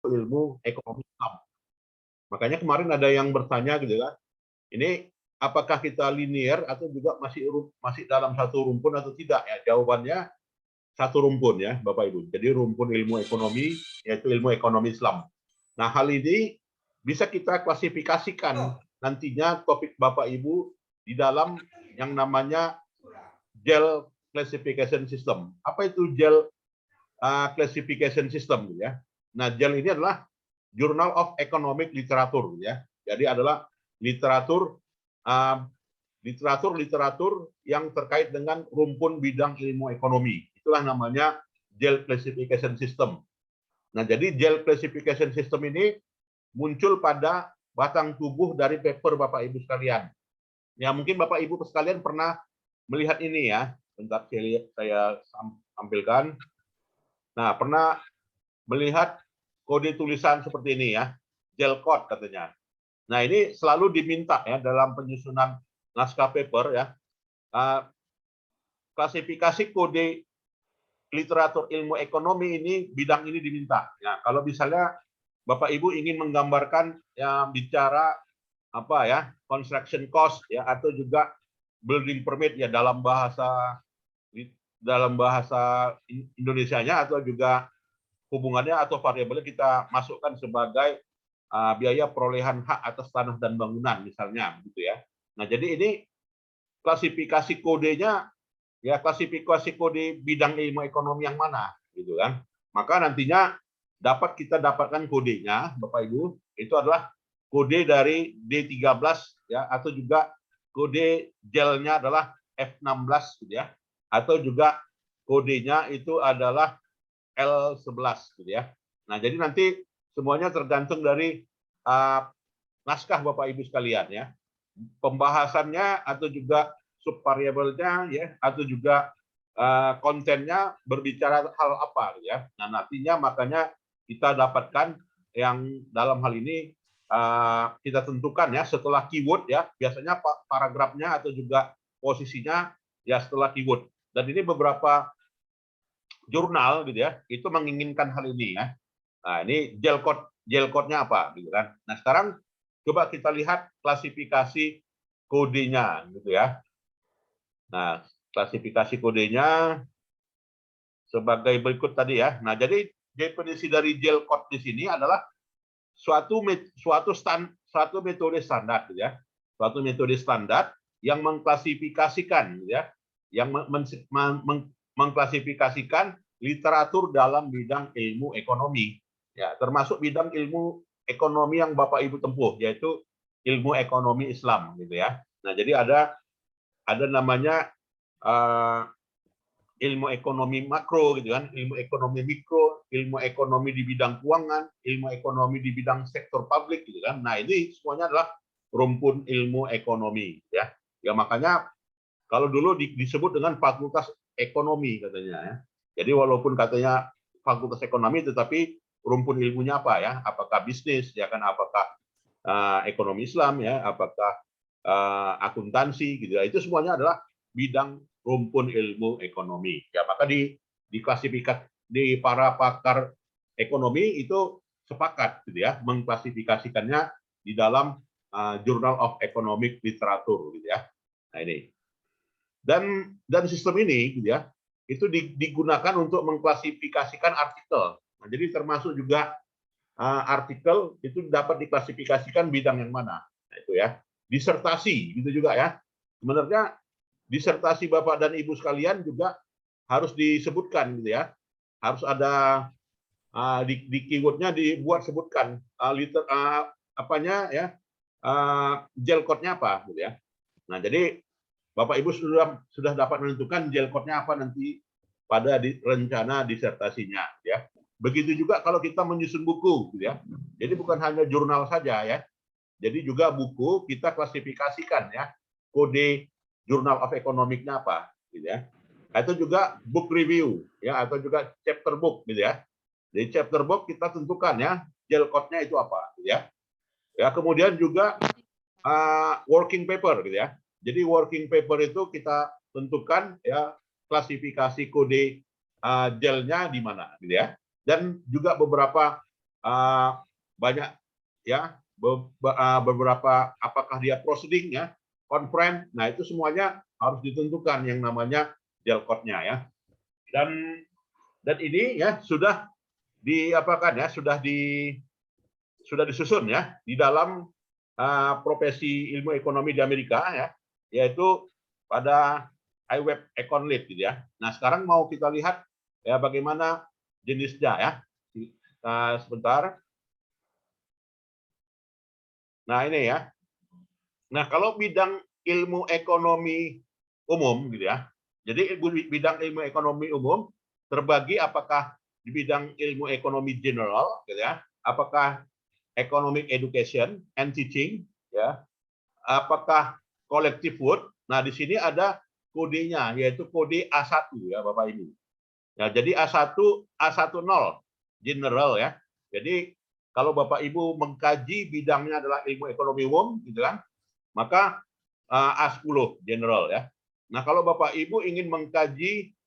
untuk ilmu ekonomi Islam. Makanya kemarin ada yang bertanya gitu kan, ini apakah kita linear atau juga masih dalam satu rumpun atau tidak ya? Jawabannya satu rumpun ya, Bapak Ibu. Jadi rumpun ilmu ekonomi yaitu ilmu ekonomi Islam. Nah, hal ini bisa kita klasifikasikan nantinya topik Bapak Ibu di dalam yang namanya JEL Classification System. Apa itu JEL Classification System ya? Nah, JEL ini adalah Journal of Economic Literature ya. Jadi adalah literatur literatur yang terkait dengan rumpun bidang ilmu ekonomi. Itulah namanya JEL Classification System. Nah, jadi JEL Classification System ini muncul pada batang tubuh dari paper Bapak Ibu sekalian. Ya, mungkin Bapak Ibu sekalian pernah melihat ini ya. Bentar saya tampilkan. Nah, pernah melihat kode tulisan seperti ini ya, JEL code katanya. Nah, ini selalu diminta ya dalam penyusunan naskah paper ya. Klasifikasi kode literatur ilmu ekonomi ini bidang ini diminta. Ya, kalau misalnya Bapak Ibu ingin menggambarkan ya bicara apa ya, construction cost ya atau juga building permit ya dalam bahasa Indonesianya atau juga hubungannya atau variabelnya kita masukkan sebagai biaya perolehan hak atas tanah dan bangunan misalnya gitu ya. Nah, jadi ini klasifikasi kodenya ya klasifikasi kode bidang ilmu ekonomi yang mana gitu kan. Maka nantinya kita dapatkan kodenya Bapak Ibu itu adalah kode dari D13 ya atau juga kode JEL-nya adalah F16 gitu ya. Atau juga kodenya itu adalah L11 gitu ya. Nah, jadi nanti semuanya tergantung dari naskah Bapak Ibu sekalian ya. Pembahasannya atau juga subvariabelnya ya atau juga kontennya berbicara hal apa gitu ya. Nah, nantinya makanya kita dapatkan yang dalam hal ini kita tentukan ya setelah keyword ya, biasanya paragrafnya atau juga posisinya ya setelah keyword. Dan ini beberapa jurnal gitu ya, itu menginginkan hal ini ya. Nah, ini JEL code-nya apa gitu kan. Nah, sekarang coba kita lihat klasifikasi kodenya gitu ya. Nah, klasifikasi kodenya sebagai berikut tadi ya. Nah, jadi definisi dari JEL code di sini adalah suatu metode standar gitu ya. Suatu metode standar yang mengklasifikasikan gitu ya, yang mengklasifikasikan literatur dalam bidang ilmu ekonomi ya, termasuk bidang ilmu ekonomi yang Bapak Ibu tempuh yaitu ilmu ekonomi Islam gitu ya. Nah, jadi ada namanya ilmu ekonomi makro gitu kan, ilmu ekonomi mikro, ilmu ekonomi di bidang keuangan, ilmu ekonomi di bidang sektor publik gitu kan. Nah, ini semuanya adalah rumpun ilmu ekonomi ya. Ya makanya kalau dulu disebut dengan fakultas ekonomi katanya ya. Jadi walaupun katanya fakultas ekonomi tetapi rumpun ilmunya apa ya? Apakah bisnis ya kan, apakah ekonomi Islam ya, apakah akuntansi gitu ya. Itu semuanya adalah bidang rumpun ilmu ekonomi. Ya, maka diklasifikasi di para pakar ekonomi itu sepakat gitu ya mengklasifikasikannya di dalam Journal of Economic Literature gitu ya. Nah, ini. Dan sistem ini gitu ya, itu digunakan untuk mengklasifikasikan artikel. Nah, jadi termasuk juga artikel itu dapat diklasifikasikan bidang yang mana. Nah, itu ya. Disertasi gitu juga ya. Sebenarnya disertasi Bapak dan Ibu sekalian juga harus disebutkan gitu ya. Harus ada di keywordnya dibuat sebutkan apanya ya, JEL code-nya apa gitu ya. Nah, jadi Bapak Ibu sudah dapat menentukan JEL code-nya apa nanti pada rencana disertasinya ya. Begitu juga kalau kita menyusun buku gitu ya. Jadi bukan hanya jurnal saja ya. Jadi juga buku kita klasifikasikan ya. Kode Journal of Economic-nya apa gitu ya. Itu juga book review ya atau juga chapter book gitu ya. Di chapter book kita tentukan ya JEL code-nya itu apa gitu ya. Ya, kemudian juga working paper gitu ya. Jadi working paper itu kita tentukan ya klasifikasi kode JEL-nya di mana gitu ya. Dan juga beberapa banyak ya beberapa apakah dia proceeding ya, conference. Nah, itu semuanya harus ditentukan yang namanya Jalkotnya ya. Dan ini ya sudah diapakan ya, sudah disusun ya di dalam profesi ilmu ekonomi di Amerika ya, yaitu pada iWeb EconLead gitu ya. Nah, sekarang mau kita lihat ya bagaimana jenisnya ya. Sebentar. Nah, ini ya. Nah, kalau bidang ilmu ekonomi umum gitu ya. Jadi bidang ilmu ekonomi umum terbagi apakah di bidang ilmu ekonomi general gitu ya. Apakah economic education and teaching ya. Apakah collective work. Nah, di sini ada kodenya yaitu kode A1 ya Bapak Ibu. Ya, jadi A1 A10 general ya. Jadi kalau Bapak Ibu mengkaji bidangnya adalah ilmu ekonomi umum gitu kan, maka A10 general ya. Nah, kalau Bapak Ibu ingin mengkaji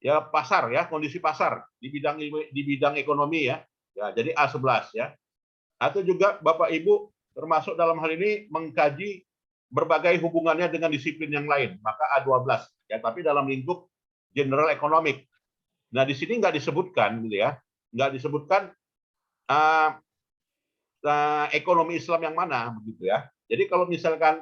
ya pasar ya, kondisi pasar di bidang ekonomi ya. Ya, jadi A11 ya. Atau juga Bapak Ibu termasuk dalam hal ini mengkaji berbagai hubungannya dengan disiplin yang lain, maka A12 ya, tapi dalam lingkup general economic. Nah, di sini nggak disebutkan gitu ya. Nggak disebutkan ekonomi Islam yang mana begitu ya. Jadi kalau misalkan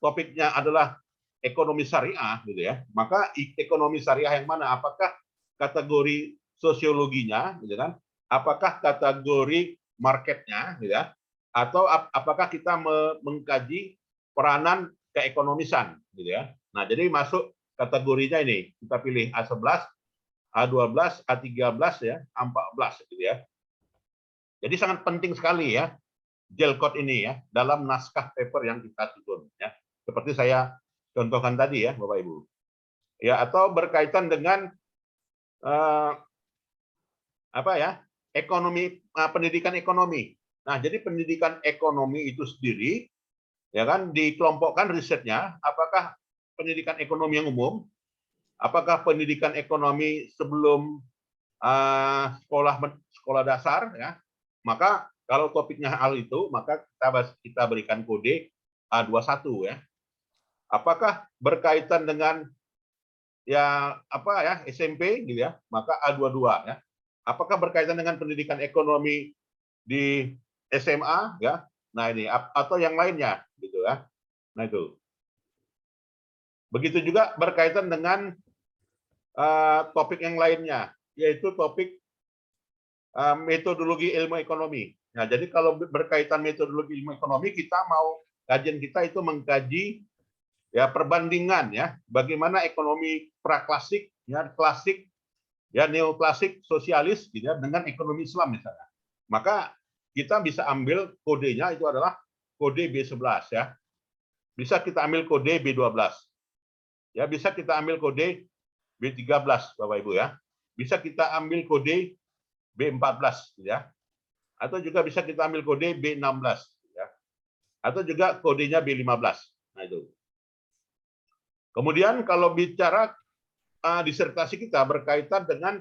topiknya adalah ekonomi syariah gitu ya, maka ekonomi syariah yang mana? Apakah kategori sosiologinya gitu kan? Apakah kategori marketnya gitu ya? Atau apakah kita mengkaji peranan keekonomisan gitu ya. Nah, jadi masuk kategorinya ini. Kita pilih A11, A12, A13 ya, A14 gitu ya. Jadi sangat penting sekali ya Jalkot ini ya dalam naskah paper yang kita susun ya. Seperti saya contohkan tadi ya Bapak Ibu. Ya, atau berkaitan dengan apa ya? Ekonomi, pendidikan ekonomi. Nah, jadi pendidikan ekonomi itu sendiri ya kan dikelompokkan risetnya, apakah pendidikan ekonomi yang umum, apakah pendidikan ekonomi sebelum sekolah dasar ya. Maka kalau topiknya hal itu, maka kita berikan kode A21 ya. Apakah berkaitan dengan ya apa ya SMP gitu ya, maka A22 ya. Apakah berkaitan dengan pendidikan ekonomi di SMA ya. Nah, ini atau yang lainnya gitu ya. Nah, itu. Begitu juga berkaitan dengan topik yang lainnya, yaitu topik metodologi ilmu ekonomi. Nah, jadi kalau berkaitan metodologi ilmu ekonomi, kajian kita itu mengkaji ya perbandingan ya bagaimana ekonomi praklasik ya klasik ya neoklasik sosialis gitu ya dengan ekonomi Islam misalnya. Maka kita bisa ambil kodenya itu adalah kode B11 ya. Bisa kita ambil kode B12. Ya, bisa kita ambil kode B13 Bapak Ibu ya. Bisa kita ambil kode B14 ya. Atau juga bisa kita ambil kode B16 ya. Atau juga kodenya B15. Nah, itu. Kemudian kalau bicara disertasi kita berkaitan dengan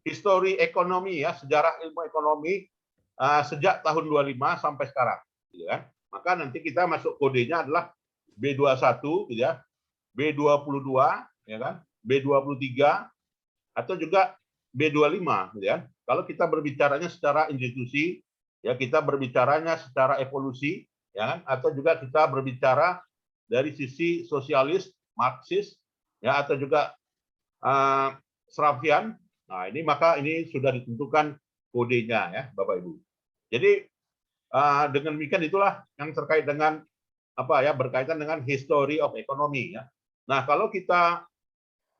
histori ekonomi ya, sejarah ilmu ekonomi sejak tahun 25 sampai sekarang gitu kan. Maka nanti kita masuk kodenya adalah B21 gitu ya. B22 ya kan. B23 atau juga B25 gitu ya. Kalau kita berbicaranya secara institusi ya, kita berbicaranya secara evolusi ya kan? Atau juga kita berbicara dari sisi sosialis, Marxis ya, atau juga Serafian. Nah, ini maka ini sudah ditentukan kodenya ya Bapak Ibu. Jadi dengan demikian itulah yang terkait dengan apa ya, berkaitan dengan history of economy ya. Nah, kalau kita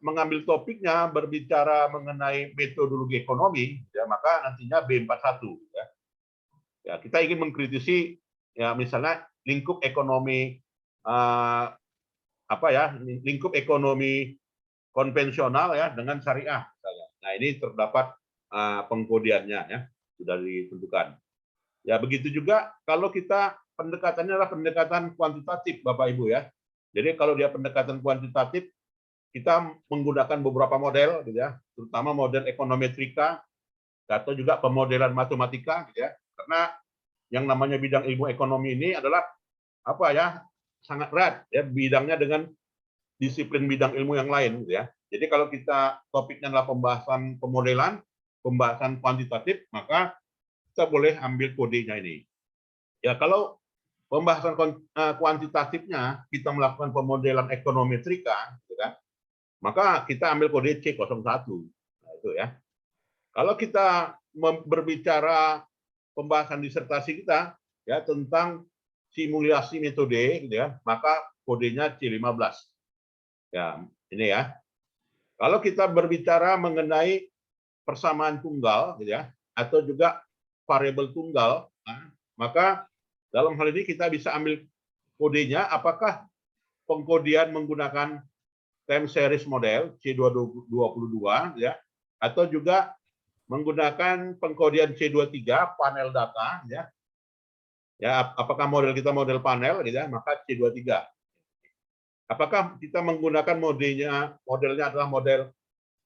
mengambil topiknya berbicara mengenai metodologi ekonomi ya, maka nantinya B41 ya. Ya, kita ingin mengkritisi ya misalnya lingkup ekonomi apa ya, lingkup ekonomi konvensional ya dengan syariah misalnya. Nah, ini terdapat pengkodiannya ya, sudah ditentukan. Ya, begitu juga kalau kita pendekatannya adalah pendekatan kuantitatif Bapak Ibu ya. Jadi kalau dia pendekatan kuantitatif, kita menggunakan beberapa model gitu ya, terutama model ekonometrika, atau juga pemodelan matematika, gitu ya. Karena yang namanya bidang ilmu ekonomi ini adalah apa ya, sangat erat ya bidangnya dengan disiplin bidang ilmu yang lain, gitu ya. Jadi kalau kita topiknya adalah pembahasan pemodelan, pembahasan kuantitatif, maka kita boleh ambil kodenya ini. Ya kalau pembahasan kuantitatifnya kita melakukan pemodelan ekonometrika, gitu kan, maka kita ambil kode C01. Nah, itu ya. Kalau kita berbicara pembahasan disertasi kita ya tentang simulasi metode, gitu ya, maka kodenya C15. Ya, ini ya. Kalau kita berbicara mengenai persamaan tunggal, gitu ya, atau juga variabel tunggal, maka dalam hal ini kita bisa ambil kodenya apakah pengkodian menggunakan time series model C22, ya, atau juga menggunakan pengkodian C23 panel data, ya. Ya, apakah model kita model panel, gitu ya, maka C23. Apakah kita menggunakan modelnya adalah model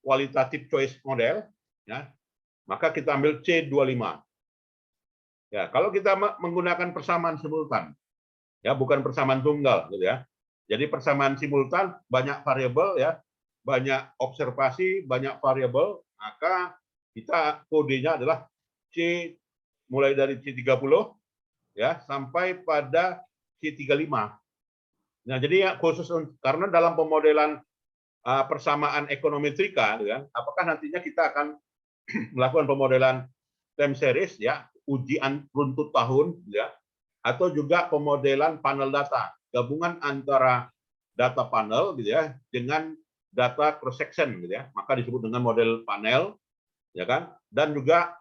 qualitative choice model, ya, maka kita ambil C25. Ya, kalau kita menggunakan persamaan simultan, ya, bukan persamaan tunggal, gitu ya. Jadi persamaan simultan banyak variabel, ya, banyak observasi, banyak variabel, maka kita kodenya adalah C mulai dari C30 ya sampai pada C35. Nah, jadi ya khusus karena dalam pemodelan persamaan ekonometrika, ya, apakah nantinya kita akan melakukan pemodelan time series, ya, ujian runtut tahun, ya, atau juga pemodelan panel data, gabungan antara data panel, gitu ya, dengan data cross section, gitu ya, maka disebut dengan model panel, ya kan, dan juga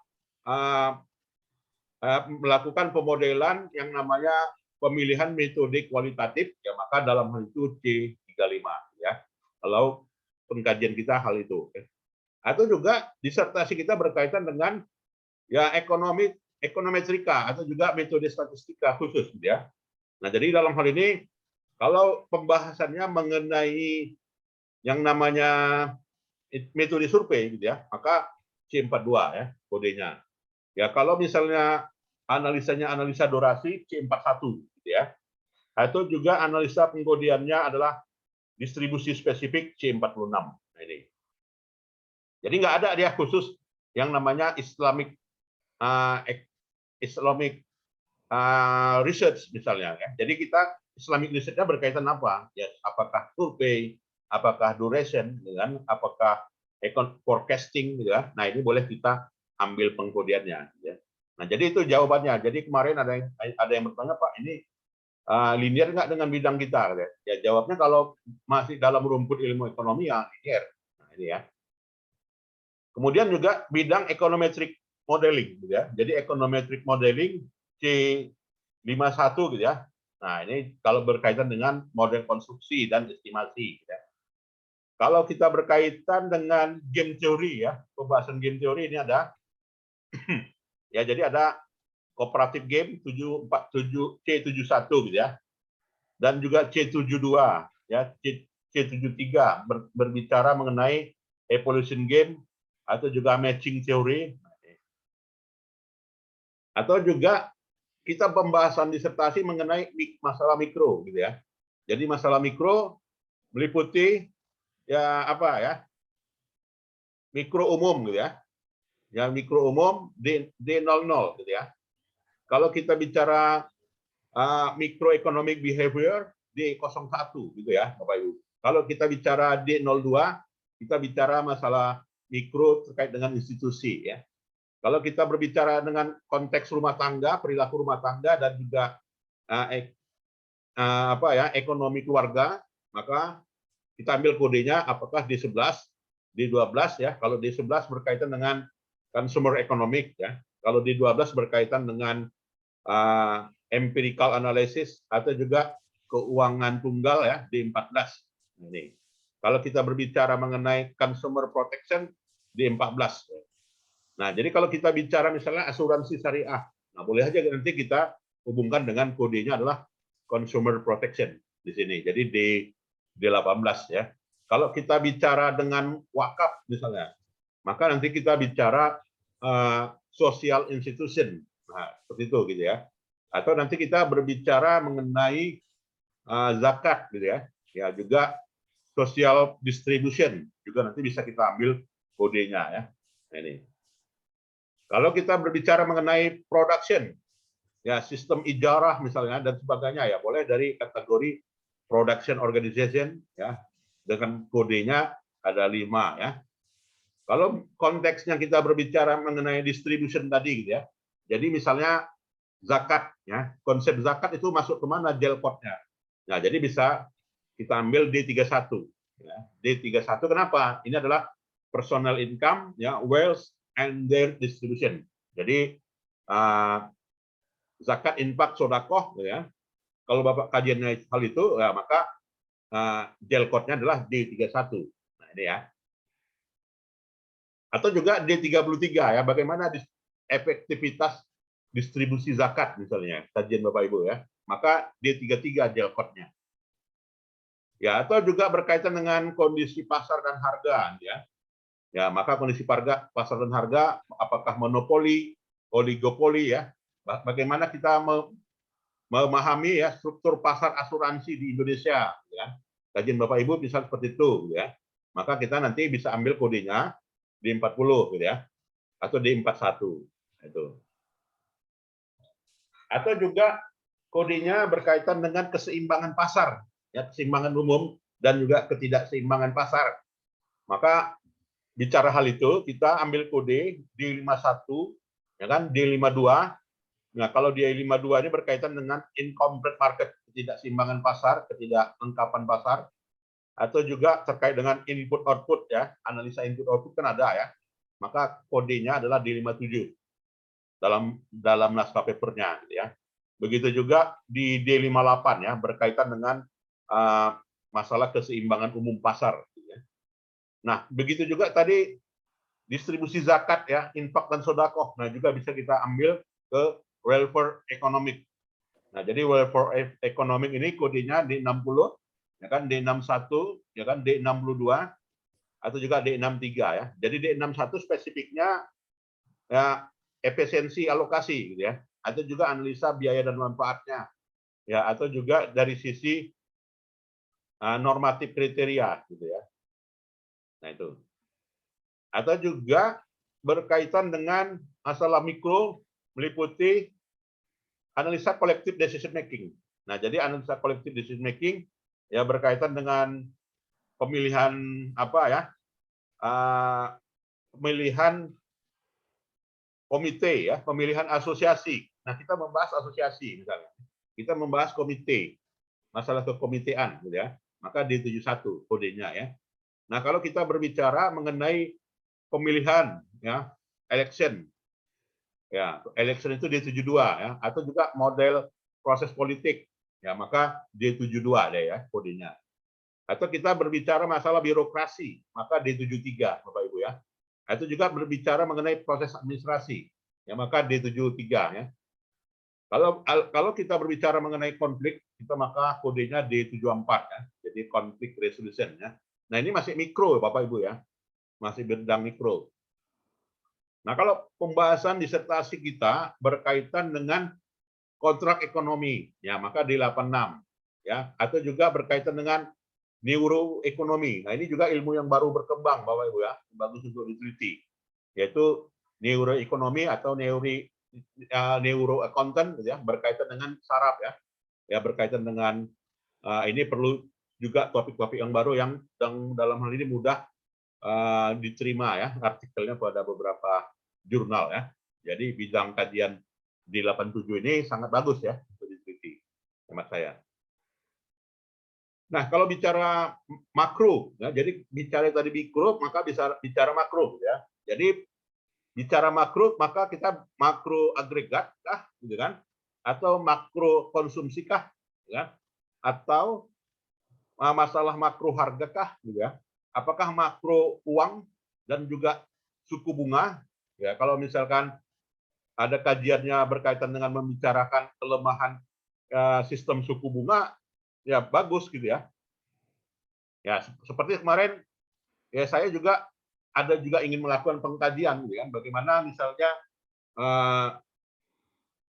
melakukan pemodelan yang namanya pemilihan metode kualitatif, ya, maka dalam hal itu C35, ya, kalau pengkajian kita hal itu. Atau juga disertasi kita berkaitan dengan ya ekonometrika atau juga metode statistika khusus, ya. Nah, jadi dalam hal ini kalau pembahasannya mengenai yang namanya metode survei, gitu ya, maka C42 ya kodenya. Ya, kalau misalnya analisanya analisa durasi C41, gitu ya. Atau juga analisa pengkodiannya adalah distribusi spesifik C46. Nah, ini. Jadi nggak ada dia khusus yang namanya Islamic research misalnya, ya. Jadi kita Islamic research-nya berkaitan apa? Ya, apakah survei, apakah duration, dengan apakah forecasting, gitu ya. Nah, ini boleh kita ambil pengkodiannya, ya. Nah, jadi itu jawabannya. Jadi kemarin ada yang bertanya, Pak, ini linear nggak dengan bidang kita? Ya, jawabnya kalau masih dalam rumput ilmu ekonomi ya linear. Nah, ini ya. Kemudian juga bidang econometric modeling, gitu ya. Jadi econometric modeling C51, gitu ya. Nah, ini kalau berkaitan dengan model konstruksi dan estimasi, gitu ya. Kalau kita berkaitan dengan game teori, ya, pembahasan game teori ini ada ya, jadi ada kooperatif game C71, gitu ya. Dan juga C72, ya, C73 berbicara mengenai evolution game atau juga matching teori. Atau juga kita pembahasan disertasi mengenai masalah mikro, gitu ya. Jadi masalah mikro meliputi ya apa ya? Mikro umum, gitu ya. Yang mikro umum D00, gitu ya. Kalau kita bicara microeconomic behavior D01, gitu ya, Bapak Ibu. Kalau kita bicara D02, kita bicara masalah mikro terkait dengan institusi, ya. Kalau kita berbicara dengan konteks rumah tangga, perilaku rumah tangga dan juga apa ya, ekonomi keluarga, maka kita ambil kodenya apakah D11, D12, ya. Kalau D11 berkaitan dengan consumer economic, ya. Kalau D12 berkaitan dengan empirical analysis atau juga keuangan tunggal, ya, D14. Ini. Kalau kita berbicara mengenai consumer protection, D14. Nah, jadi kalau kita bicara misalnya asuransi syariah, nah boleh aja nanti kita hubungkan dengan kodenya adalah consumer protection di sini. Jadi D18, ya. Kalau kita bicara dengan wakaf misalnya, maka nanti kita bicara social institution. Nah, seperti itu gitu ya. Atau nanti kita berbicara mengenai zakat gitu ya. Ya juga social distribution juga nanti bisa kita ambil kodenya ya. Nah, ini. Kalau kita berbicara mengenai production, ya sistem ijarah misalnya dan sebagainya ya boleh dari kategori production organization ya dengan kodenya ada 5 ya. Kalau konteksnya kita berbicara mengenai distribution tadi gitu ya. Jadi misalnya zakat ya, konsep zakat itu masuk ke mana J-code-nya. Nah, jadi bisa kita ambil D31 ya. D31 kenapa? Ini adalah personal income ya, wealth and their distribution. Jadi zakat, infak, sodakoh ya. Kalau Bapak kajiannya hal itu ya, maka J-code-nya adalah D31. Nah, ini ya. Atau juga D33 ya, bagaimana efektivitas distribusi zakat misalnya, kajian Bapak Ibu ya. Maka D33 J-code-nya. Ya, atau juga berkaitan dengan kondisi pasar dan harga ya. Ya, maka kondisi pasar dan harga apakah monopoli, oligopoli ya. Bagaimana kita memahami ya struktur pasar asuransi di Indonesia ya. Kajian Bapak Ibu bisa seperti itu ya. Maka kita nanti bisa ambil kodenya D40 gitu ya. Atau D41 itu. Atau juga kodenya berkaitan dengan keseimbangan pasar, ya keseimbangan umum dan juga ketidakseimbangan pasar. Maka bicara hal itu kita ambil kode D51 ya kan, D52. Nah, kalau D52 ini berkaitan dengan incomplete market, ketidakseimbangan pasar, ketidaklengkapan pasar, atau juga terkait dengan input output ya, analisa input output kan ada ya. Maka kodenya adalah D57 dalam naskah papernya gitu ya. Begitu juga di D58 ya, berkaitan dengan masalah keseimbangan umum pasar. Nah, begitu juga tadi distribusi zakat ya, infak dan sodakoh. Nah, juga bisa kita ambil ke welfare economic. Nah, jadi welfare economic ini kodenya D60, ya kan, D61, ya kan, D62, atau juga D63 ya. Jadi D61 spesifiknya ya efisiensi alokasi gitu ya. Atau juga analisa biaya dan manfaatnya. Ya, atau juga dari sisi normatif kriteria gitu ya. Nah, itu. Atau juga berkaitan dengan masalah mikro meliputi analisa collective decision making. Nah, jadi analisa collective decision making ya berkaitan dengan pemilihan apa ya? Pemilihan komite ya, pemilihan asosiasi. Nah, kita membahas asosiasi misalnya. Kita membahas komite, masalah kekomitean gitu ya. Maka D71 kodenya ya. Nah, kalau kita berbicara mengenai pemilihan ya, election. Ya, election itu D72 ya, atau juga model proses politik. Ya, maka D72 deh ya kodenya. Atau kita berbicara masalah birokrasi, maka D73 Bapak Ibu ya. Itu juga berbicara mengenai proses administrasi, ya maka D73 ya. Kalau kita berbicara mengenai konflik, kita maka kodenya D74 ya. Jadi konflik resolution ya. Nah, ini masih mikro Bapak Ibu ya. Masih bidang mikro. Nah, kalau pembahasan disertasi kita berkaitan dengan kontrak ekonomi, ya maka D86 ya, atau juga berkaitan dengan neuroekonomi. Nah, ini juga ilmu yang baru berkembang Bapak Ibu ya, bagus untuk diteliti. Yaitu neuroekonomi atau neuroaccountant ya, berkaitan dengan saraf ya. Ya, berkaitan dengan ini perlu juga topik-topik yang baru yang dalam hal ini mudah diterima ya artikelnya pada beberapa jurnal ya. Jadi bidang kajian di 87 ini sangat bagus ya untuk diteliti hemat saya. Nah, kalau bicara makro ya, jadi bicara tadi mikro maka bisa bicara makro ya. Jadi bicara makro maka kita makro agregat kah gitu kan, atau makro konsumsi kah ya, atau masalah makro harga kah gitu ya. Apakah makro uang dan juga suku bunga ya, kalau misalkan ada kajiannya berkaitan dengan membicarakan kelemahan sistem suku bunga ya bagus gitu ya. Ya seperti kemarin ya saya juga ada juga ingin melakukan pengkajian, gitu kan, bagaimana misalnya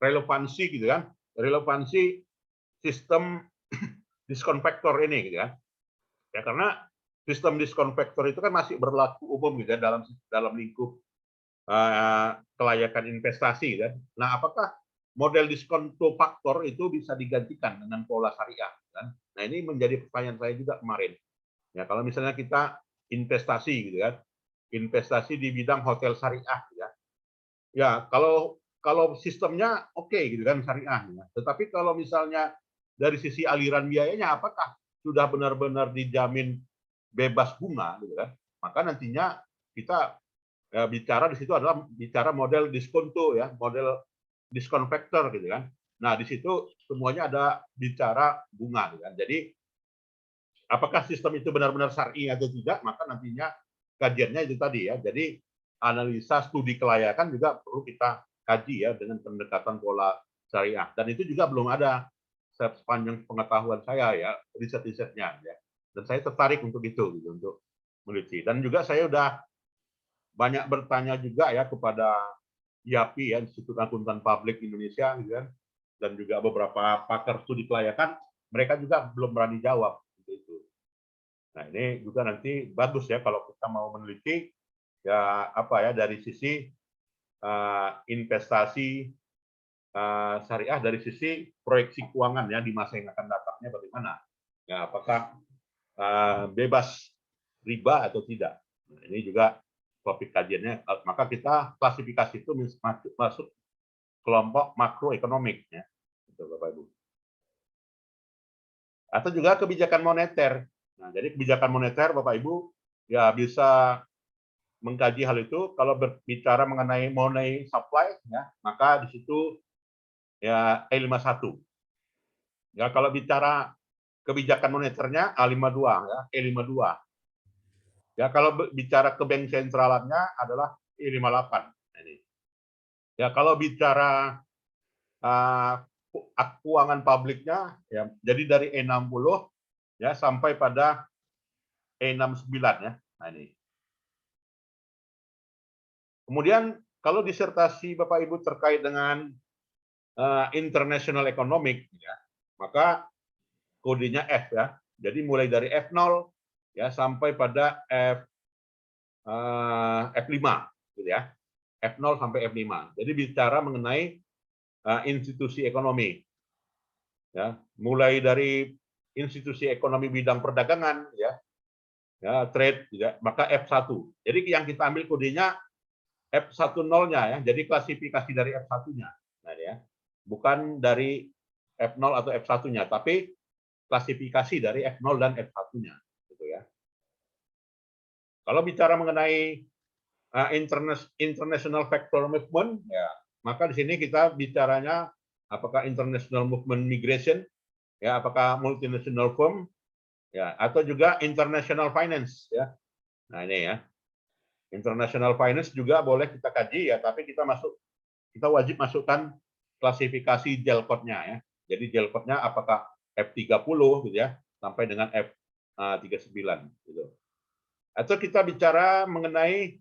relevansi, gitu kan, relevansi sistem diskon faktor ini, gitu kan. Ya, karena sistem diskon faktor itu kan masih berlaku umum, gitu ya, dalam lingkup kelayakan investasi, kan. Nah, apakah model diskonto faktor itu bisa digantikan dengan pola syariah, kan? Nah, ini menjadi pertanyaan saya juga kemarin. Ya, kalau misalnya kita investasi, gitu kan, investasi di bidang hotel syariah, ya. Ya, kalau sistemnya oke, gitu kan, syariah, ya. Tetapi kalau misalnya dari sisi aliran biayanya, apakah sudah benar-benar dijamin bebas bunga, gitu kan? Maka nantinya kita bicara di situ adalah bicara model diskonto, ya, model diskon factor, gitu kan. Nah, di situ semuanya ada bicara bunga, gitu kan. Jadi apakah sistem itu benar-benar syar'i atau tidak, maka nantinya kajiannya itu tadi, ya. Jadi analisa studi kelayakan juga perlu kita kaji, ya, dengan pendekatan pola syariah. Dan itu juga belum ada sepanjang pengetahuan saya, ya, riset-risetnya, ya. Dan saya tertarik untuk itu, gitu, untuk meneliti. Dan juga saya udah banyak bertanya juga, ya, kepada IAPI, ya, Institut Akuntan Publik Indonesia, gitu kan, dan juga beberapa pakar studi kelayakan, mereka juga belum berani jawab, gitu. Nah, ini juga nanti bagus, ya, kalau kita mau meneliti, ya, apa ya, dari sisi investasi syariah, dari sisi proyeksi keuangan, ya, di masa yang akan datangnya bagaimana, ya, apakah bebas riba atau tidak. Nah, ini juga topik kajiannya. Maka kita klasifikasi itu masuk kelompok makroekonomik, ya, itu Bapak Ibu. Atau juga kebijakan moneter. Nah, jadi kebijakan moneter Bapak Ibu, ya, bisa mengkaji hal itu. Kalau berbicara mengenai money supply, ya, maka di situ, ya, E51. Ya, kalau bicara kebijakan moneternya A52, ya, E52. Ya, kalau bicara ke bank sentralannya adalah E58. Ini. Ya, kalau bicara keuangan publiknya, ya, jadi dari E60, ya, sampai pada E69, ya. Nah, ini. Kemudian kalau disertasi Bapak Ibu terkait dengan international economic, ya, maka kodenya F, ya. Jadi mulai dari F0, ya, sampai pada F5, gitu, ya. F0 sampai F5. Jadi bicara mengenai institusi ekonomi, ya, mulai dari institusi ekonomi bidang perdagangan, ya, trade, ya, maka F1. Jadi yang kita ambil kodenya F10-nya, ya, jadi klasifikasi dari F1-nya, nah, ya, bukan dari F0 atau F1-nya, tapi klasifikasi dari F0 dan F1-nya, gitu, ya. Kalau bicara mengenai international factor movement, ya, maka di sini kita bicaranya apakah international movement migration, ya, apakah multinational firm, ya, atau juga international finance, ya. Nah, ini, ya, international finance juga boleh kita kaji, ya, tapi kita wajib masukkan klasifikasi gel code-nya, ya. Jadi gel code-nya apakah F30, gitu, ya, sampai dengan F39, gitu. Atau kita bicara mengenai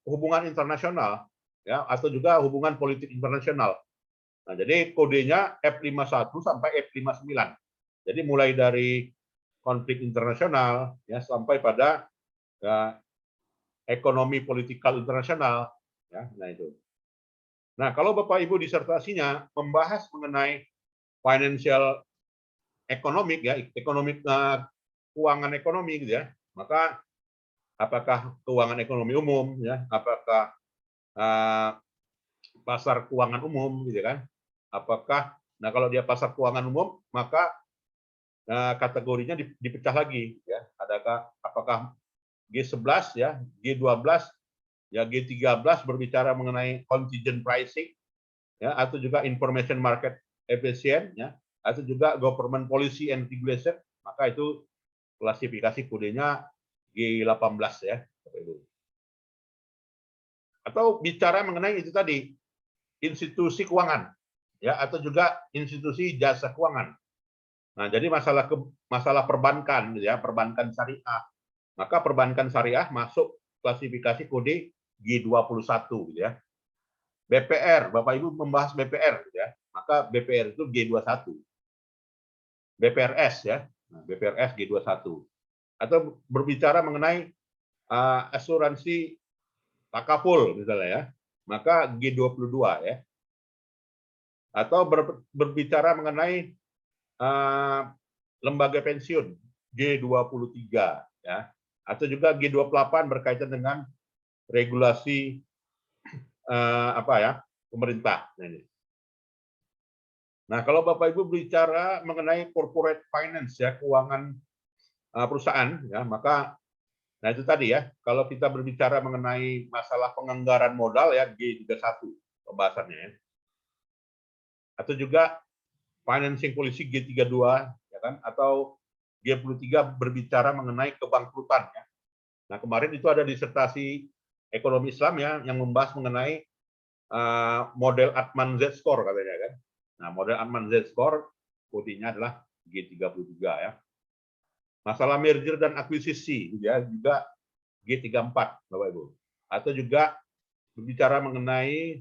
hubungan internasional, ya, atau juga hubungan politik internasional. Nah, jadi kodenya F51 sampai F59. Jadi mulai dari konflik internasional, ya, sampai pada, ya, ekonomi politikal internasional, ya. Nah, itu. Nah, kalau Bapak Ibu disertasinya membahas mengenai financial economic, ya, ekonomi, keuangan ekonomi, gitu, ya, maka apakah keuangan ekonomi umum, ya, apakah pasar keuangan umum, gitu kan? Apakah, nah, kalau dia pasar keuangan umum, maka kategorinya dipecah lagi, ya. Apakah G11, ya, G12, ya, G13 berbicara mengenai contingent pricing, ya, atau juga information market efficient, ya, atau juga government policy and regulation, maka itu klasifikasi kodenya G18, ya. Atau bicara mengenai itu tadi, institusi keuangan, ya, atau juga institusi jasa keuangan. Nah, jadi masalah perbankan, ya, perbankan syariah, Maka perbankan syariah masuk klasifikasi kode G21 gitu ya. BPR, Bapak Ibu membahas BPR gitu ya. Maka BPR itu G21. BPRS ya. Nah, BPRS G21. Atau berbicara mengenai asuransi takaful misalnya ya. Maka G22 ya. Atau berbicara mengenai lembaga pensiun G23 ya. Atau juga G28 berkaitan dengan regulasi pemerintah. Nah, kalau Bapak Ibu bicara mengenai corporate finance ya, keuangan perusahaan ya, maka nah itu tadi ya, kalau kita berbicara mengenai masalah penganggaran modal ya G31 pembahasannya ya. Atau juga financing policy G32 ya kan, atau G23 berbicara mengenai kebangkrutan ya. Nah, kemarin itu ada disertasi ekonomi Islam ya yang membahas mengenai model Atman Z-score katanya kan. Nah, model Atman Z-score kodenya adalah G33 ya. Masalah merger dan akuisisi ya juga G34 Bapak Ibu. Atau juga berbicara mengenai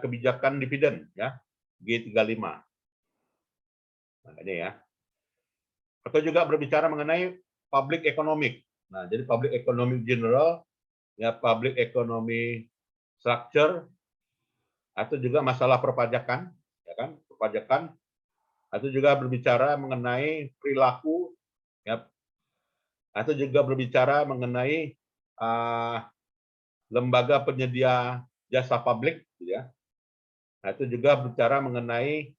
kebijakan dividen ya G35. Nah, ini ya. Atau juga berbicara mengenai public economic. Nah, jadi public economic general ya, public economy structure, atau juga masalah perpajakan ya kan, perpajakan, atau juga berbicara mengenai perilaku ya, atau juga berbicara mengenai lembaga penyedia jasa publik ya, atau juga berbicara mengenai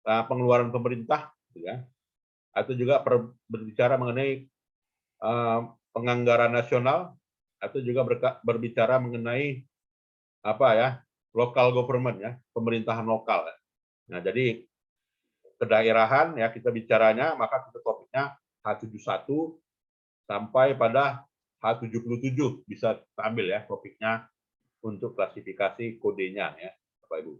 pengeluaran pemerintah ya, atau juga berbicara mengenai penganggaran nasional, atau juga berbicara mengenai local government ya, pemerintahan lokal. Nah, jadi kedaerahan ya kita bicaranya, maka kita topiknya H71 sampai pada H77 bisa kita ambil ya topiknya untuk klasifikasi kodenya ya, Bapak Ibu.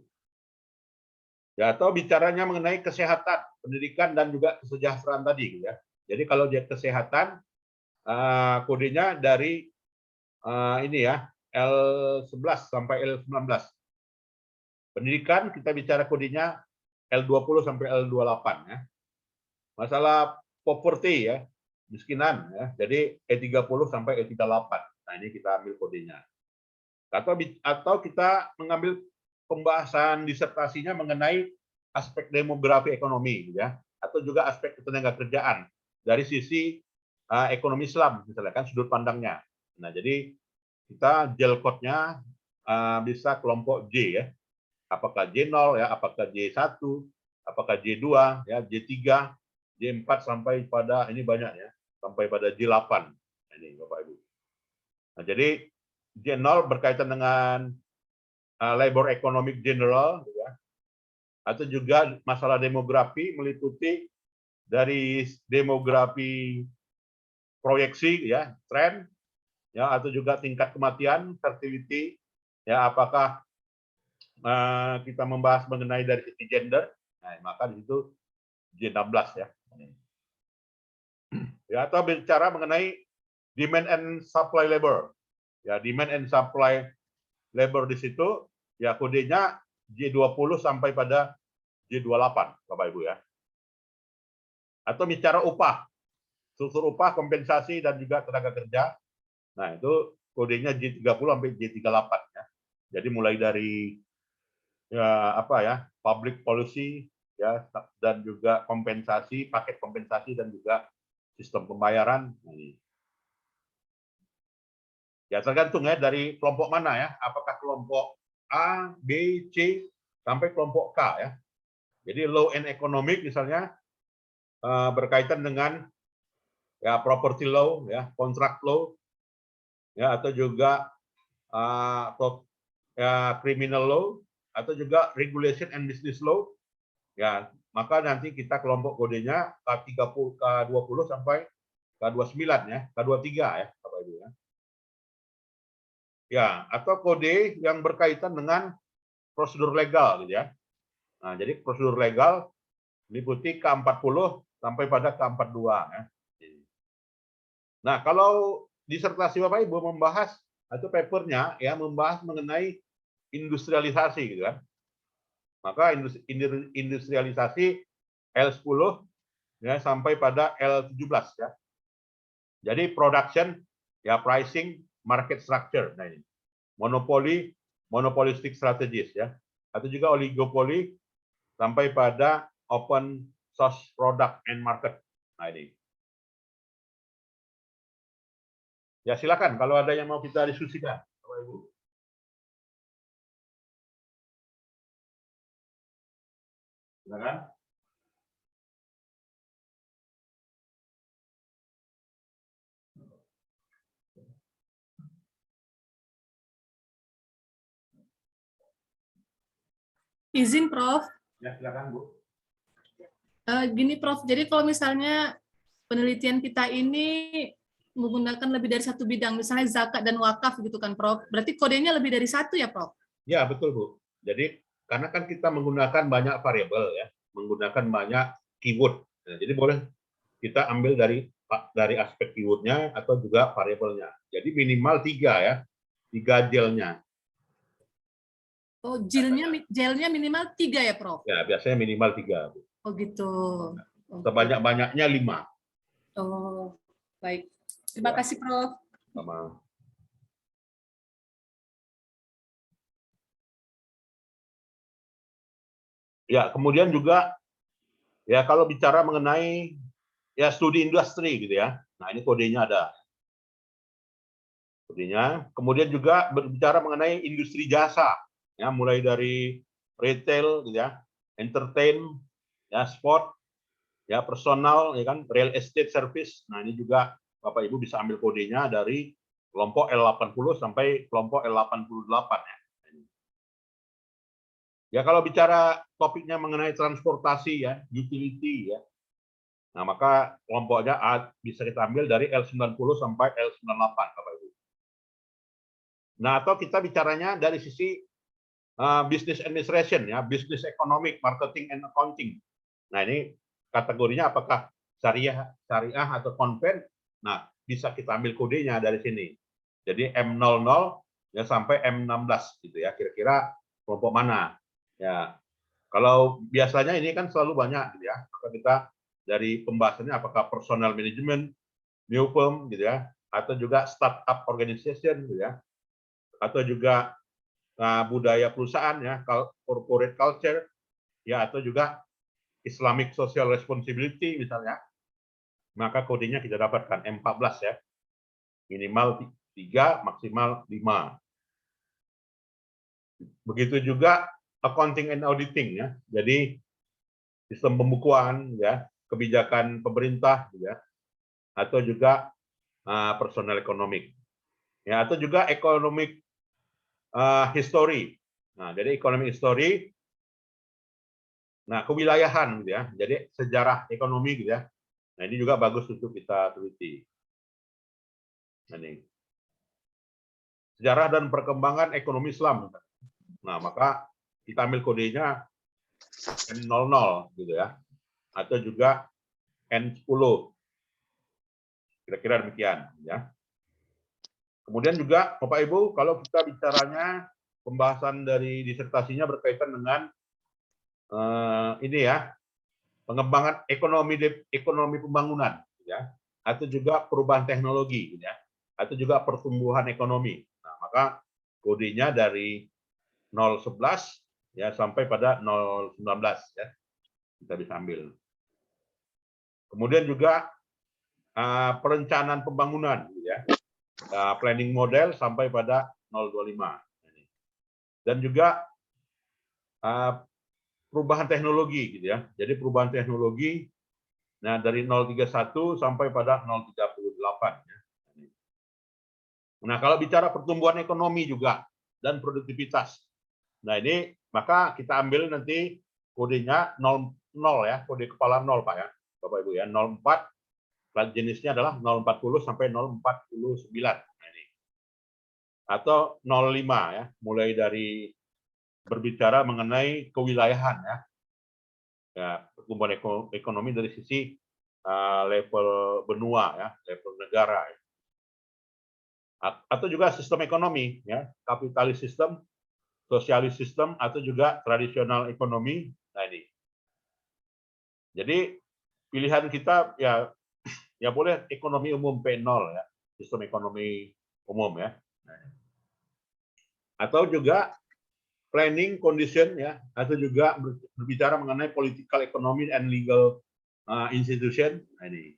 Ya, atau bicaranya mengenai kesehatan, pendidikan dan juga kesejahteraan tadi ya. Jadi kalau dia kesehatan kodenya dari ini ya L11 sampai L19. Pendidikan kita bicara kodenya L20 sampai L28 ya. Masalah poverty ya, miskinan ya. Jadi E30 sampai E38. Nah, ini kita ambil kodenya. Atau kita mengambil pembahasan disertasinya mengenai aspek demografi ekonomi ya, atau juga aspek ketenaga kerjaan dari sisi ekonomi Islam misalnya kan sudut pandangnya. Nah, jadi kita gel code-nya bisa kelompok J ya. Apakah J0 ya, apakah J1, apakah J2 ya, J3, J4 sampai pada ini banyak ya, sampai pada J8. Ini Bapak Ibu. Nah, jadi J0 berkaitan dengan labor economic general ya. Atau juga masalah demografi meliputi dari demografi proyeksi ya, tren ya, atau juga tingkat kematian, fertility ya, apakah kita membahas mengenai dari sisi gender, nah, maka di situ J16 ya. Ya, atau bicara mengenai demand and supply labor. Ya, demand and supply labor di situ ya kodenya J20 sampai pada J28 Bapak Ibu ya. Atau bicara upah, struktur upah, kompensasi dan juga tenaga kerja. Nah, itu kodenya J30 sampai J38 ya. Jadi mulai dari public policy ya, dan juga kompensasi, paket kompensasi dan juga sistem pembayaran. Ya tergantung ya dari kelompok mana ya, apakah kelompok A, B, C sampai kelompok K ya. Jadi law and economic misalnya berkaitan dengan ya property law ya, contract law ya, atau juga criminal law, atau juga regulation and business law ya, maka nanti kita kelompok kodenya K30, K20 sampai K29 ya, K23 ya Bapak Ibu ya. Ya, atau kode yang berkaitan dengan prosedur legal gitu ya. Nah, jadi prosedur legal meliputi K40 sampai pada K42 ya. Nah, kalau disertasi Bapak Ibu membahas atau papernya ya membahas mengenai industrialisasi gitu kan. Maka industrialisasi L10 ya sampai pada L17 ya. Jadi production ya pricing, market structure. Nah ini. Monopoli, monopolistic strategies ya. Atau juga oligopoli sampai pada open source product and market. Nah ini. Ya silakan kalau ada yang mau kita diskusikan, Bapak Ibu. Silakan. Izin, Prof. Ya silakan Bu. Gini, Prof. Jadi kalau misalnya penelitian kita ini menggunakan lebih dari satu bidang, misalnya zakat dan wakaf gitu kan, Prof. Berarti kodenya lebih dari satu ya, Prof? Ya betul Bu. Jadi karena kan kita menggunakan banyak variabel ya, menggunakan banyak keyword. Nah, jadi boleh kita ambil dari aspek keywordnya atau juga variabelnya. Jadi minimal 3 ya, 3 jelnya. Oh, gelnya minimal 3 ya, Prof? Ya biasanya minimal 3 Bu. Oh gitu. Sebanyak-banyaknya 5. Oh baik. Terima kasih, Prof. Sama. Ya, kemudian juga ya kalau bicara mengenai ya studi industri gitu ya. Nah, ini kodenya ada. Kodenya. Kemudian juga berbicara mengenai industri jasa ya, mulai dari retail gitu ya, entertain, ya sport, ya personal ya kan, real estate service. Nah, ini juga Bapak Ibu bisa ambil kodenya dari kelompok L80 sampai kelompok L88 ya. Ya kalau bicara topiknya mengenai transportasi ya, utility ya. Nah, maka kelompoknya bisa kita ambil dari L90 sampai L98 Bapak Ibu. Nah, atau kita bicaranya dari sisi business administration ya, business economic, marketing and accounting. Nah, ini kategorinya apakah syariah atau konven. Nah, bisa kita ambil kodenya dari sini. Jadi M00 ya sampai M16 gitu ya. Kira-kira kelompok mana? Ya, kalau biasanya ini kan selalu banyak gitu ya. Maka kita dari pembahasannya apakah personal management, new firm gitu ya, atau juga startup organization gitu ya, atau juga budaya perusahaan ya, corporate culture ya, atau juga Islamic social responsibility misalnya. Maka kodenya kita dapatkan M14 ya. Minimal 3, maksimal 5. Begitu juga accounting and auditing ya. Jadi sistem pembukuan ya, kebijakan pemerintah ya, atau juga personal economic. Ya, atau juga economic history. Nah, jadi economic history, nah kewilayahan gitu ya. Jadi sejarah ekonomi gitu ya. Nah, ini juga bagus untuk kita teliti. Nah, ini sejarah dan perkembangan ekonomi Islam. Nah, maka kita ambil kodenya N00 gitu ya. Atau juga N10. Kira-kira demikian ya. Kemudian juga Bapak Ibu, kalau kita bicaranya pembahasan dari disertasinya berkaitan dengan ini ya, pengembangan ekonomi pembangunan ya, atau juga perubahan teknologi ya, atau juga pertumbuhan ekonomi. Nah, maka kodenya dari 011 ya sampai pada 019 ya. Kita bisa ambil. Kemudian juga perencanaan pembangunan ya. Planning model sampai pada 025. Dan juga perubahan teknologi gitu ya. Jadi perubahan teknologi nah dari 031 sampai pada 038 ya. Nah, kalau bicara pertumbuhan ekonomi juga dan produktivitas. Nah, ini maka kita ambil nanti kodenya 00 ya, kode kepala 0 Pak ya. Bapak Ibu ya, 04 plat jenisnya adalah 040 sampai 049. Nah, ini. Atau 05 ya, mulai dari berbicara mengenai kewilayahan ya. Ya, pertumbuhan ekonomi dari sisi level benua ya, level negara ya. Atau juga sistem ekonomi ya, kapitalis sistem, sosialis sistem, atau juga tradisional ekonomi. Nah ini. Jadi pilihan kita ya boleh ekonomi umum P0 ya, sistem ekonomi umum ya. Atau juga planning condition ya, atau juga berbicara mengenai political economy and legal institution. Nah ini.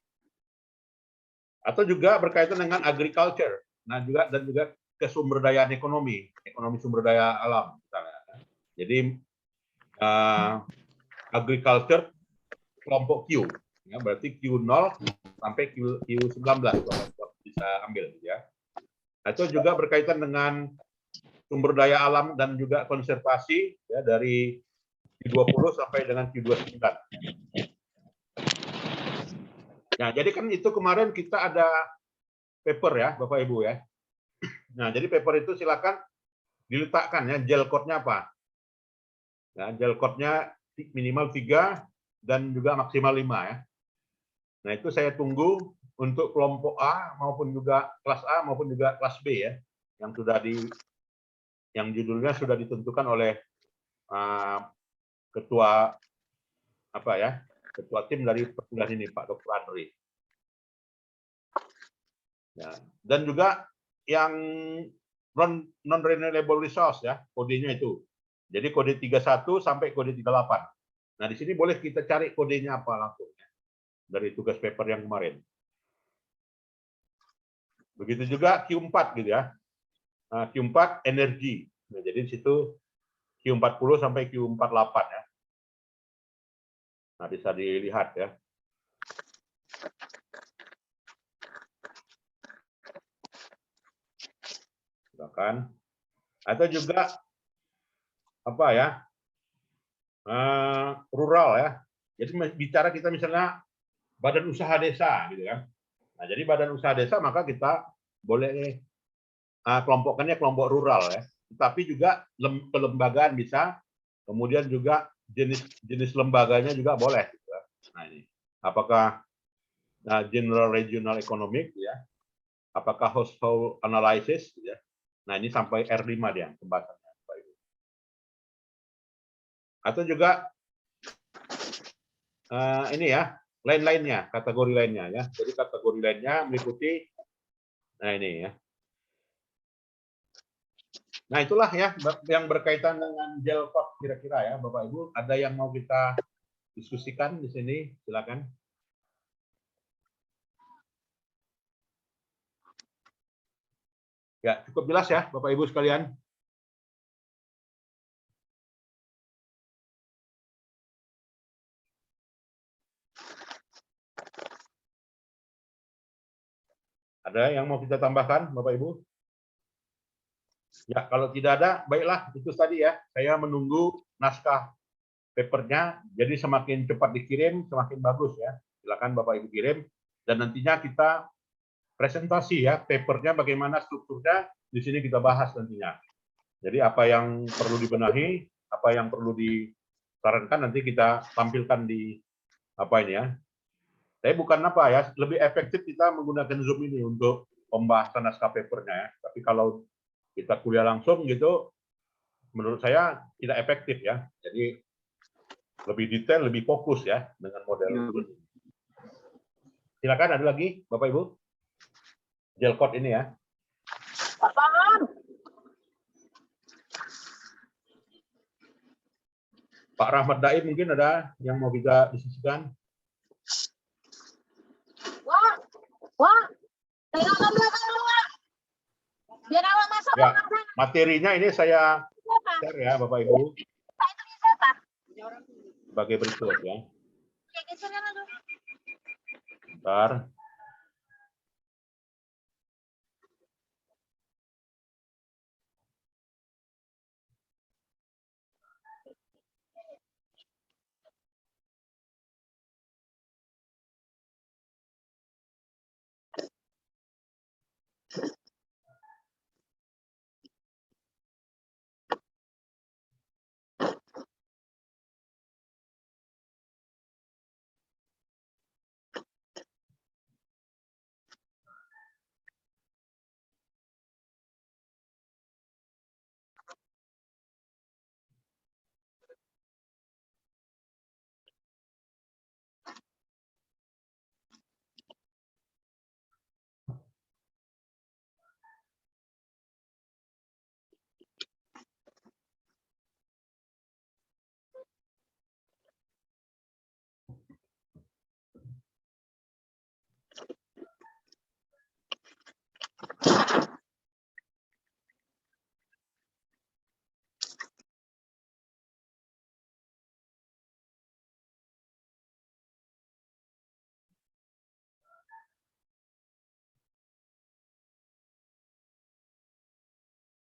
Atau juga berkaitan dengan agriculture. Nah juga dan juga kesumberdayaan ekonomi sumber daya alam misalnya. Jadi agriculture kelompok Q, ya, berarti Q0 sampai Q19 bisa ambil ya. Atau juga berkaitan dengan sumber daya alam dan juga konservasi ya, dari Q20 sampai dengan Q29. Nah, jadi kan itu kemarin kita ada paper ya, Bapak Ibu ya. Nah, jadi paper itu silakan diletakkan ya, gel code-nya apa. Ya, gel code-nya minimal 3 dan juga maksimal 5 ya. Nah, itu saya tunggu untuk kelompok A maupun juga kelas A maupun juga kelas B ya, yang judulnya sudah ditentukan oleh ketua ketua tim dari perkuliahan ini, Pak Dr. Andri. Ya, dan juga yang non renewable resource ya, kodenya itu. Jadi kode 31 sampai kode 38. Nah, di sini boleh kita cari kodenya apa langsung ya, dari tugas paper yang kemarin. Begitu juga Q4 gitu ya. Nah, Q4 energi. Nah, jadi di situ Q40 sampai Q48 ya. Nah, bisa dilihat ya. Silakan. Atau juga apa ya? Rural ya. Jadi bicara kita misalnya badan usaha desa gitu kan. Nah, jadi badan usaha desa maka kita boleh kelompokkannya kelompok rural ya. Tetapi juga kelembagaan bisa, kemudian juga jenis lembaganya juga boleh. Gitu. Nah ini, apakah general regional economic ya, apakah household analysis ya. Nah ini sampai R5 dia pembahasannya. Atau juga ini ya, lain-lainnya, kategori lainnya ya. Jadi kategori lainnya meliputi, nah ini ya. Nah itulah ya yang berkaitan dengan gel code kira-kira ya Bapak Ibu. Ada yang mau kita diskusikan di sini? Silakan. Ya cukup jelas ya Bapak Ibu sekalian. Ada yang mau kita tambahkan Bapak Ibu? Ya kalau tidak ada, baiklah itu tadi ya. Saya menunggu naskah papernya. Jadi semakin cepat dikirim, semakin bagus ya. Silakan Bapak Ibu kirim. Dan nantinya kita presentasi ya, papernya bagaimana strukturnya, di sini kita bahas nantinya. Jadi apa yang perlu dibenahi, apa yang perlu disarankan nanti kita tampilkan di apa ini ya. Saya bukan apa ya, lebih efektif kita menggunakan Zoom ini untuk pembahasan naskah papernya ya. Tapi kalau kita kuliah langsung gitu, menurut saya tidak efektif ya. Jadi lebih detail, lebih fokus ya dengan model ini. Silakan ada lagi Bapak Ibu. Gel code ini ya. Pak Rahmat Daib mungkin ada yang mau kita diskusikan. Wah, tengokkan belakang lu, Wak. Biar awak masuk. Ya, materinya ini saya share ya Bapak Ibu. Itu siapa? Sebagai berikut ya. Ya, geser dulu. Bentar.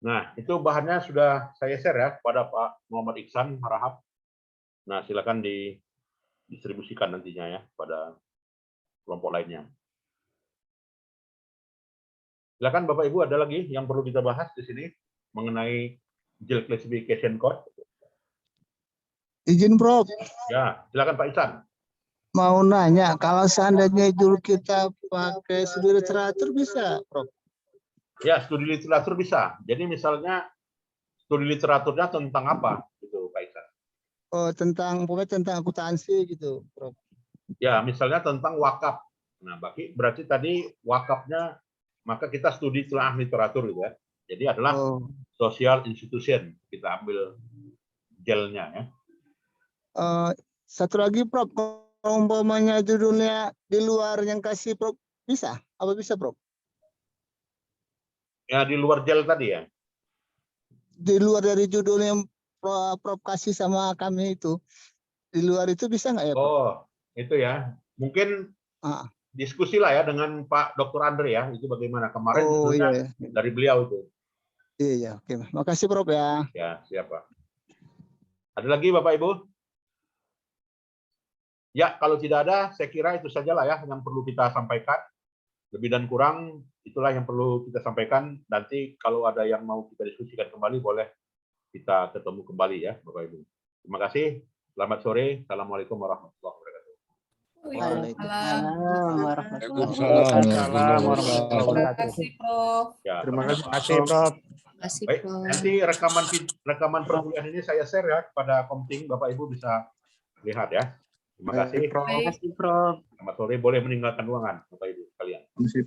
Nah, itu bahannya sudah saya share ya kepada Pak Muhammad Iksan Harahap. Nah, silakan didistribusikan nantinya ya pada kelompok lainnya. Silakan Bapak Ibu, ada lagi yang perlu kita bahas di sini mengenai JIL Classification Code? Izin Prof, Ya, silakan Pak Iksan. mau nanya, kalau seandainya jul kita pakai studi literatur bisa, Prof? Ya, studi literatur bisa. Jadi misalnya studi literaturnya tentang apa, gitu Pak Iksan? Oh, pokoknya tentang akuntansi gitu, Prof. Ya, misalnya tentang wakaf. Nah, berarti tadi wakafnya, maka kita studi telah literatur gitu ya. Jadi adalah Oh, social institution. Kita ambil jelnya ya. satu lagi, Prof, kalau umpamanya judulnya di luar yang kasih Prof, bisa? Apa bisa, Prof? Ya, di luar gel tadi ya. Di luar dari judul yang Prof kasih sama kami itu, di luar itu bisa nggak ya, Prof? Oh, itu ya. Mungkin Ah. diskusi lah ya dengan Pak Dr. Andre ya. Itu bagaimana kemarin Oh judulnya iya, dari beliau itu. iya, oke. Makasih Prof ya. Ya, siapa? Ada lagi Bapak Ibu? Ya, kalau tidak ada, saya kira itu sajalah ya yang perlu kita sampaikan. Lebih dan kurang, itulah yang perlu kita sampaikan. Nanti kalau ada yang mau kita diskusikan kembali, boleh kita ketemu kembali ya, Bapak Ibu. Terima kasih. Selamat sore. Assalamualaikum warahmatullahi wabarakatuh. Waalaikumsalam. Waalaikumsalam warahmatullahi Terima wabarakatuh. kasih, Prof. Ya, Terima sama-sama. kasih, Prof. Kasih, Baik, Prof. nanti rekaman perkuliahan ini saya share ya kepada Komting, Bapak Ibu bisa lihat ya. Terima kasih. Prof. Baik. Selamat sore, boleh meninggalkan ruangan Bapak Ibu sekalian.